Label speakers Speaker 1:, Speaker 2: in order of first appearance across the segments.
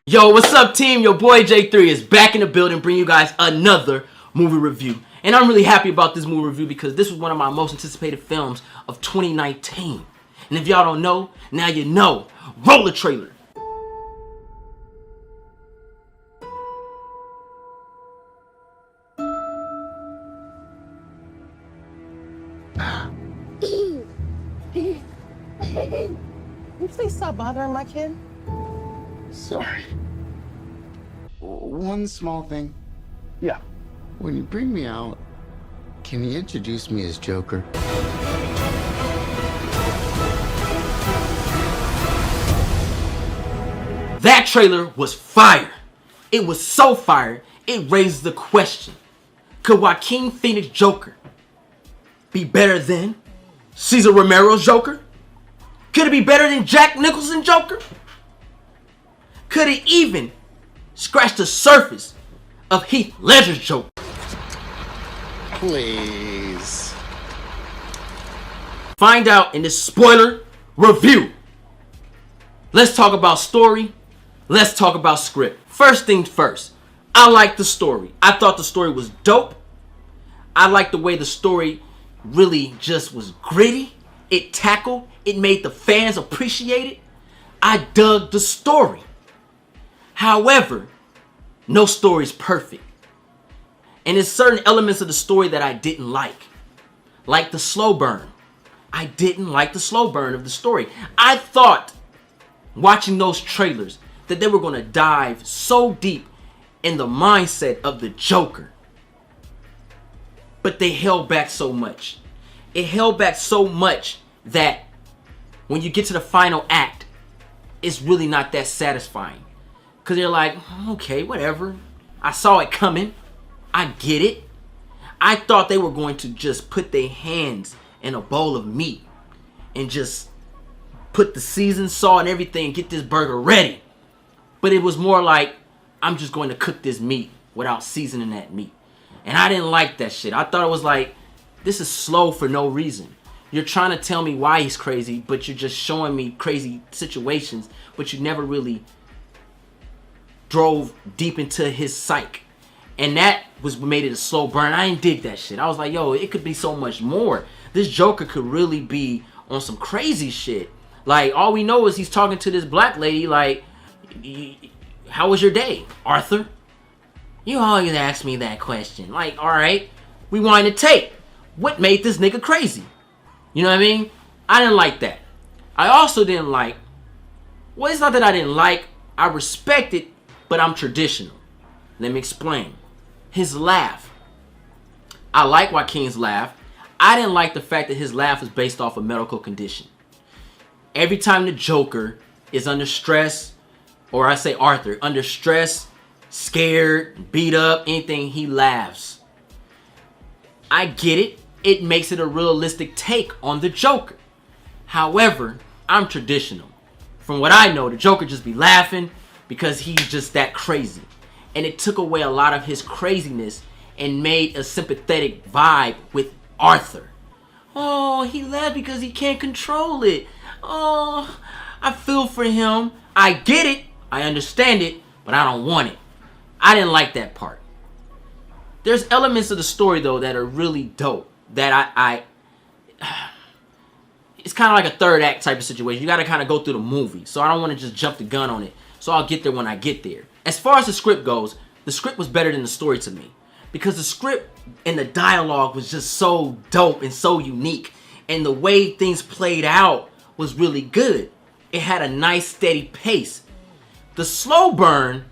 Speaker 1: Yo, what's up, team? Your boy J3 is back in the building, bringing you guys another movie review. And I'm really happy about this movie review because this was one of my most anticipated films of 2019. And if y'all don't know, now you know. Roll the trailer.
Speaker 2: Can you please stop bothering my kid?
Speaker 3: Sorry. One small thing.
Speaker 2: Yeah.
Speaker 3: When you bring me out, can you introduce me as Joker?
Speaker 1: That trailer was fire. It was so fire, it raises the question. Could Joaquin Phoenix Joker be better than Cesar Romero's Joker? Could it be better than Jack Nicholson's Joker? Could it even scratch the surface of Heath Ledger's Joker?
Speaker 3: Please.
Speaker 1: Find out in this spoiler review. Let's talk about story. Let's talk about script. First things first, I like the story. I thought the story was dope. I like the way the story really just was gritty. It tackled. It made the fans appreciate it. I dug the story. However, no story is perfect. And there's certain elements of the story that I didn't like the slow burn. I didn't like the slow burn of the story. I thought, watching those trailers, that they were going to dive so deep in the mindset of the Joker. But they held back so much. It held back so much that when you get to the final act, it's really not that satisfying. Because you're like, okay, whatever. I saw it coming. I get it. I thought they were going to just put their hands in a bowl of meat and just put the seasoned salt and everything and get this burger ready. But it was more like, I'm just going to cook this meat without seasoning that meat. And I didn't like that shit. I thought it was like, this is slow for no reason. You're trying to tell me why he's crazy, but you're just showing me crazy situations, but you never really drove deep into his psyche. And that was what made it a slow burn. I didn't dig that shit. I was like, yo, it could be so much more. This Joker could really be on some crazy shit. Like, all we know is he's talking to this black lady like, how was your day, Arthur? You always ask me that question. Like, alright, rewind the tape. What made this nigga crazy? You know what I mean? I didn't like that. I also didn't like, well, it's not that I didn't like, I respect it, but I'm traditional. Let me explain. His laugh. I like Joaquin's laugh. I didn't like the fact that his laugh was based off a medical condition. Every time the Joker is under stress, or I say Arthur, under stress, scared, beat up, anything, he laughs. I get it. It makes it a realistic take on the Joker. However, I'm traditional. From what I know, the Joker just be laughing because he's just that crazy. And it took away a lot of his craziness and made a sympathetic vibe with Arthur. Oh, he laughed because he can't control it. Oh, I feel for him. I get it. I understand it, but I don't want it. I didn't like that part. There's elements of the story, though, that are really dope. That it's kind of like a third act type of situation. You got to kind of go through the movie. So I don't want to just jump the gun on it. So I'll get there when I get there. As far as the script goes, the script was better than the story to me. Because the script and the dialogue was just so dope and so unique. And the way things played out was really good. It had a nice steady pace. The slow burn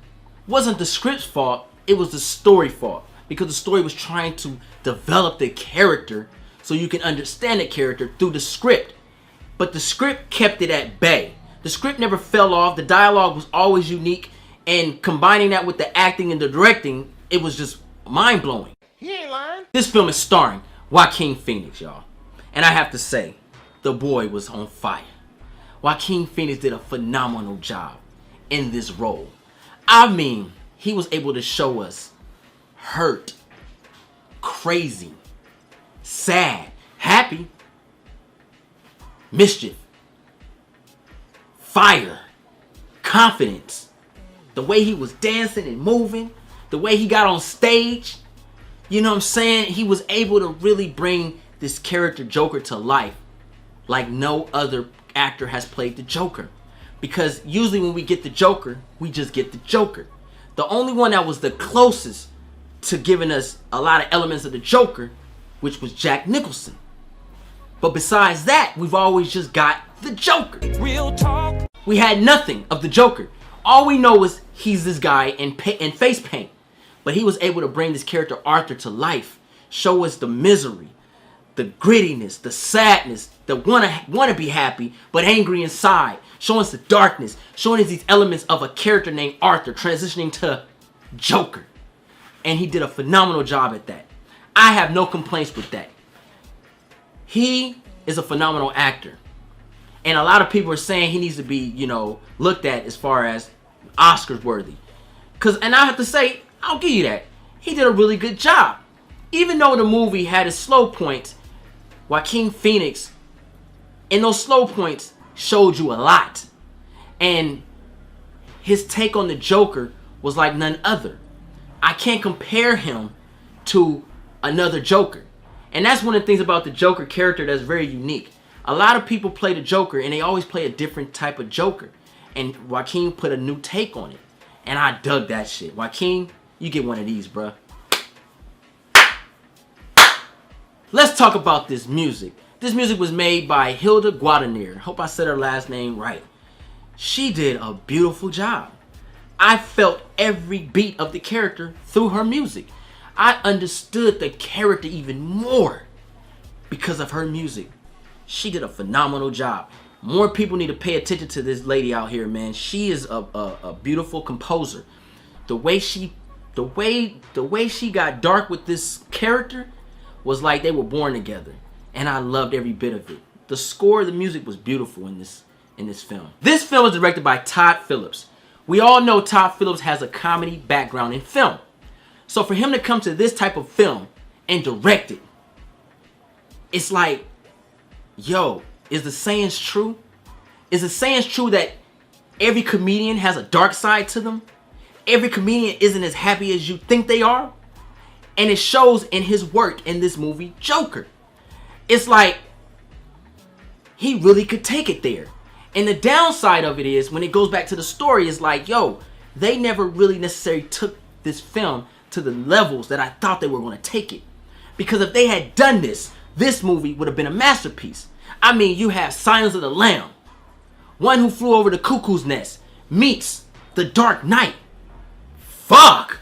Speaker 1: wasn't the script's fault. It was the story fault. Because the story was trying to develop the character so you can understand the character through the script. But the script kept it at bay. The script never fell off. The dialogue was always unique. And combining that with the acting and the directing, it was just mind-blowing.
Speaker 2: He ain't lying.
Speaker 1: This film is starring Joaquin Phoenix, y'all. And I have to say, the boy was on fire. Joaquin Phoenix did a phenomenal job in this role. I mean, he was able to show us hurt, crazy, sad, happy, mischief, fire, confidence, the way he was dancing and moving, the way he got on stage. You know what I'm saying? He was able to really bring this character Joker to life like no other actor has played the Joker. Because usually when we get the Joker, we just get the Joker. The only one that was the closest to giving us a lot of elements of the Joker, which was Jack Nicholson. But besides that, we've always just got the Joker. Real talk. We had nothing of the Joker. All we know is he's this guy in face paint. But he was able to bring this character Arthur to life. Show us the misery, the grittiness, the sadness, the wanna be happy, but angry inside. Showing us the darkness. Showing us these elements of a character named Arthur transitioning to Joker. And he did a phenomenal job at that. I have no complaints with that. He is a phenomenal actor. And a lot of people are saying he needs to be, you know, looked at as far as Oscars worthy. And I have to say, I'll give you that. He did a really good job. Even though the movie had its slow points, Joaquin Phoenix, in those slow points, showed you a lot. And his take on the Joker was like none other. I can't compare him to another Joker. And that's one of the things about the Joker character that's very unique. A lot of people play the Joker and they always play a different type of Joker. And Joaquin put a new take on it. And I dug that shit. Joaquin, you get one of these, bruh. Let's talk about this music. This music was made by Hilda Guadagnino. Hope I said her last name right. She did a beautiful job. I felt every beat of the character through her music. I understood the character even more because of her music. She did a phenomenal job. More people need to pay attention to this lady out here, man. She is a beautiful composer. The way she got dark with this character was like they were born together. And I loved every bit of it. The score, the music was beautiful in this film. This film was directed by Todd Phillips. We all know Todd Phillips has a comedy background in film. So for him to come to this type of film and direct it, it's like, yo, is the sayings true? Is the sayings true that every comedian has a dark side to them? Every comedian isn't as happy as you think they are? And it shows in his work in this movie, Joker. It's like, he really could take it there. And the downside of it is, when it goes back to the story, is like, yo, they never really necessarily took this film to the levels that I thought they were going to take it. Because if they had done this, this movie would have been a masterpiece. I mean, you have Silence of the Lamb, One Who Flew Over the Cuckoo's Nest, meets The Dark Knight. Fuck!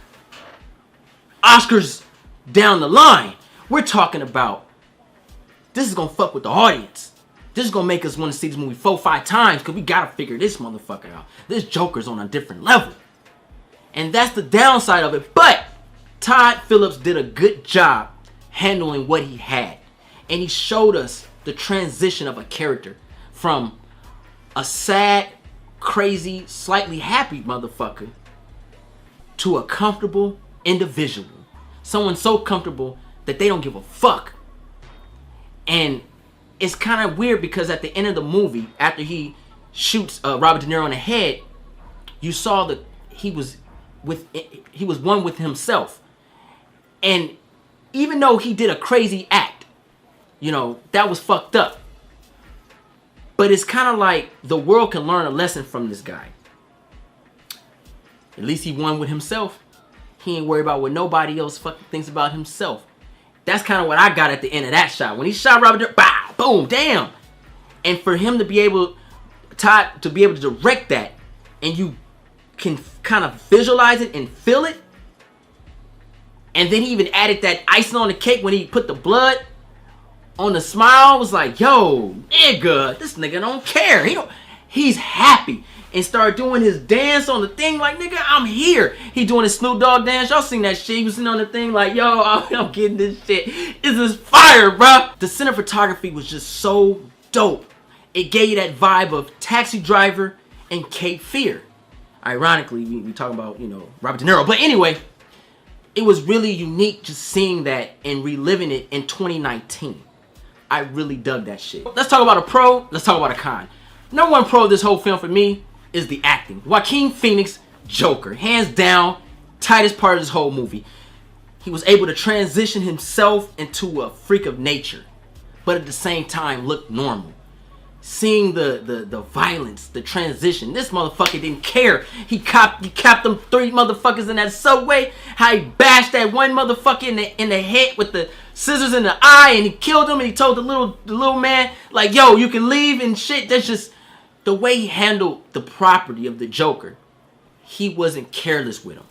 Speaker 1: Oscars down the line. We're talking about, this is going to fuck with the audience. This is going to make us want to see this movie 4-5 times because we got to figure this motherfucker out. This Joker's on a different level. And that's the downside of it. But Todd Phillips did a good job handling what he had. And he showed us the transition of a character from a sad, crazy, slightly happy motherfucker to a comfortable individual. Someone so comfortable that they don't give a fuck. And it's kind of weird because at the end of the movie, after he shoots Robert De Niro in the head, you saw that he was one with himself. And even though he did a crazy act, you know, that was fucked up. But it's kind of like the world can learn a lesson from this guy. At least he won with himself. He ain't worried about what nobody else fucking thinks about himself. That's kind of what I got at the end of that shot. When he shot Robert De Niro, bow, boom, damn. And for him to be able, Todd, to be able to direct that, and you can kind of visualize it and feel it. And then he even added that icing on the cake when he put the blood on the smile. Was like, yo, nigga, this nigga don't care. He's happy. And started doing his dance on the thing like, nigga, I'm here. He doing his Snoop Dogg dance. Y'all seen that shit. He was sitting on the thing like, yo, I'm getting this shit. This is fire, bro. The cinematography was just so dope. It gave you that vibe of Taxi Driver and Cape Fear. Ironically, we talking about, you know, Robert De Niro. But anyway, it was really unique just seeing that and reliving it in 2019. I really dug that shit. Let's talk about a pro. Let's talk about a con. Number one pro of this whole film for me is the acting. Joaquin Phoenix Joker. Hands down, tightest part of this whole movie. He was able to transition himself into a freak of nature, but at the same time look normal. Seeing the violence, the transition. This motherfucker didn't care. He capped them 3 motherfuckers in that subway. How he bashed that one motherfucker in the head with the scissors in the eye, and he killed him. And he told the little man, like, yo, you can leave and shit. That's just the way he handled the property of the Joker. He wasn't careless with him.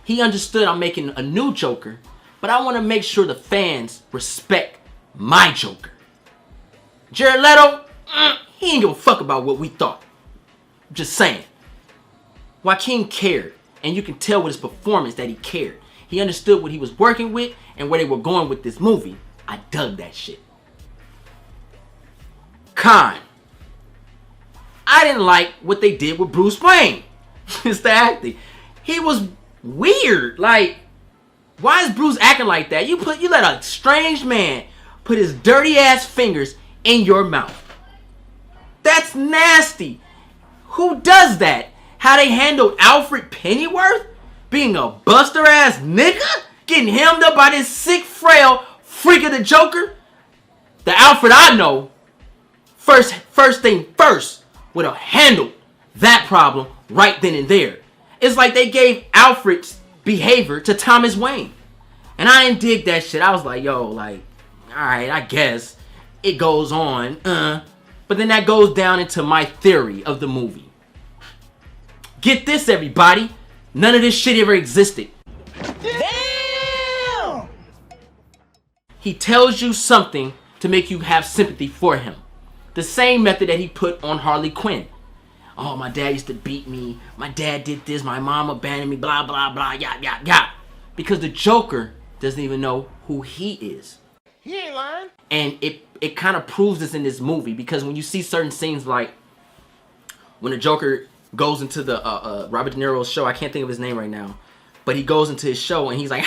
Speaker 1: He understood I'm making a new Joker, but I want to make sure the fans respect my Joker. Jared Leto, he ain't give a fuck about what we thought. I'm just saying. Joaquin cared, and you can tell with his performance that he cared. He understood what he was working with and where they were going with this movie. I dug that shit. Con. I didn't like what they did with Bruce Wayne. It's the acting. He was weird. Like, why is Bruce acting like that? You let a strange man put his dirty ass fingers in your mouth. That's nasty. Who does that? How they handled Alfred Pennyworth? Being a buster ass nigga? Getting hemmed up by this sick, frail freak of the Joker? The Alfred I know, first thing first, would have handled that problem right then and there. It's like they gave Alfred's behavior to Thomas Wayne. And I didn't dig that shit. I was like, yo, like, alright, I guess it goes on. But then that goes down into my theory of the movie. Get this, everybody. None of this shit ever existed.
Speaker 2: Damn!
Speaker 1: He tells you something to make you have sympathy for him. The same method that he put on Harley Quinn. Oh, my dad used to beat me. My dad did this. My mom abandoned me. Blah, blah, blah. Yeah. Because the Joker doesn't even know who he is.
Speaker 2: He ain't lying.
Speaker 1: And it kind of proves this in this movie. Because when you see certain scenes like when the Joker goes into the Robert De Niro's show. I can't think of his name right now. But he goes into his show and he's like,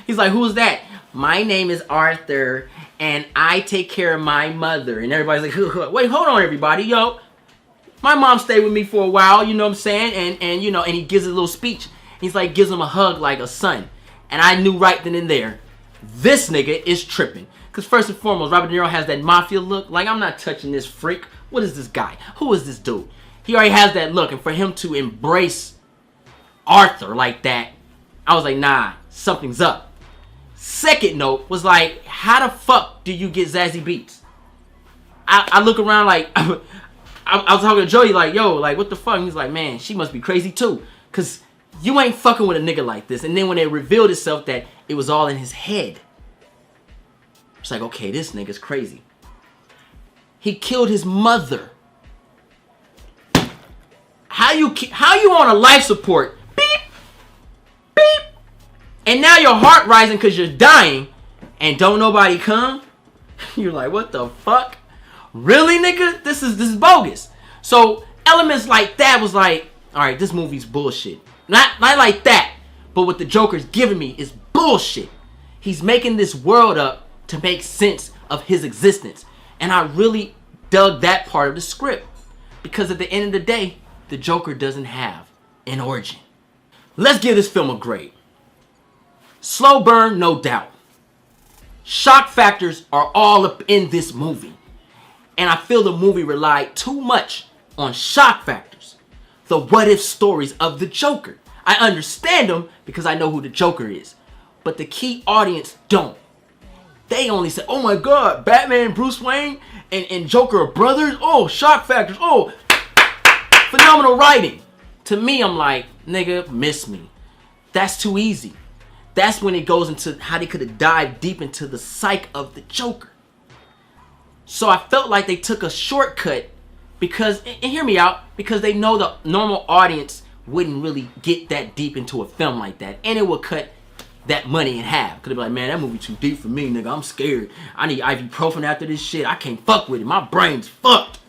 Speaker 1: he's like, who's that? My name is Arthur and I take care of my mother. And everybody's like, wait, hold on, everybody. Yo, my mom stayed with me for a while, you know what I'm saying? And you know, and he gives a little speech. He's like, gives him a hug like a son. And I knew right then and there, this nigga is tripping. Because first and foremost, Robert De Niro has that mafia look. Like, I'm not touching this freak. What is this guy? Who is this dude? He already has that look. And for him to embrace Arthur like that, I was like, nah, something's up. Second note was like, how the fuck do you get Zazie Beetz? I look around like, I was talking to Joey like, yo, like, what the fuck? And he's like, man, she must be crazy too. Because you ain't fucking with a nigga like this. And then when it revealed itself that it was all in his head, it's like, okay, this nigga's crazy. He killed his mother. How you on a life support? Beep, beep. And now your heart rising because you're dying and don't nobody come? You're like, what the fuck? Really, nigga? This is bogus. So elements like that was like, all right, this movie's bullshit. Not like that, but what the Joker's giving me is bullshit. He's making this world up to make sense of his existence. And I really dug that part of the script. Because at the end of the day, the Joker doesn't have an origin. Let's give this film a grade. Slow burn, no doubt. Shock factors are all up in this movie. And I feel the movie relied too much on shock factors. The what if stories of the Joker. I understand them because I know who the Joker is. But the key audience don't. They only say, oh my god, Batman, Bruce Wayne, and Joker are brothers. Oh, shock factors. Oh, phenomenal writing. To me, I'm like, nigga, miss me. That's too easy. That's when it goes into how they could have dived deep into the psyche of the Joker. So I felt like they took a shortcut because, and hear me out, because they know the normal audience wouldn't really get that deep into a film like that. And it would cut that money in half. Could be like, man, that movie too deep for me, nigga. I'm scared. I need ibuprofen after this shit. I can't fuck with it. My brain's fucked.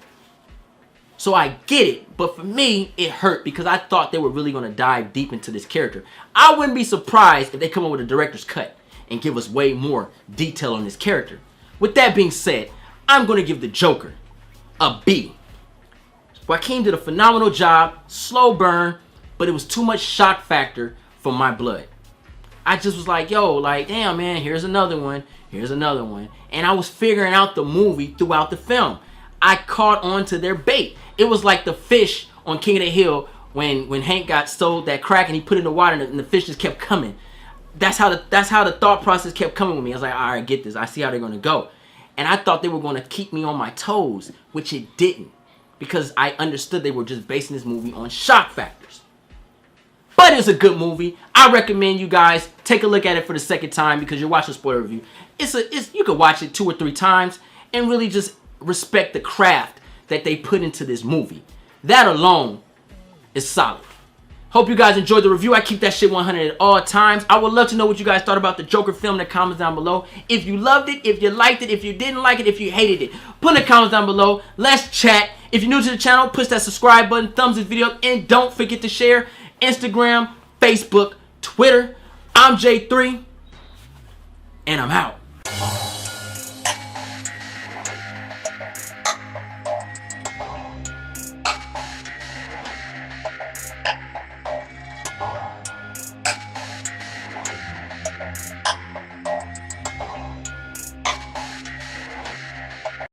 Speaker 1: So I get it. But for me, it hurt because I thought they were really going to dive deep into this character. I wouldn't be surprised if they come up with a director's cut and give us way more detail on this character. With that being said, I'm going to give the Joker a B. Joaquin did a phenomenal job. Slow burn. but it was too much shock factor for my blood. I just was like, yo, like, damn, man, here's another one. Here's another one. And I was figuring out the movie throughout the film. I caught on to their bait. It was like the fish on King of the Hill when Hank got sold that crack and he put it in the water and the fish just kept coming. That's how the thought process kept coming with me. I was like, all right, get this. I see how they're going to go. And I thought they were going to keep me on my toes, which it didn't. Because I understood they were just basing this movie on shock factors. But it's a good movie. I recommend you guys take a look at it for the second time because you're watching a spoiler review. You could watch it 2 or 3 times and really just respect the craft that they put into this movie. That alone is solid. Hope you guys enjoyed the review. I keep that shit 100 at all times. I would love to know what you guys thought about the Joker film in the comments down below. If you loved it, if you liked it, if you didn't like it, if you hated it, put in the comments down below. Let's chat. If you're new to the channel, push that subscribe button, thumbs this video up, and don't forget to share Instagram, Facebook, Twitter. I'm J3, and I'm out.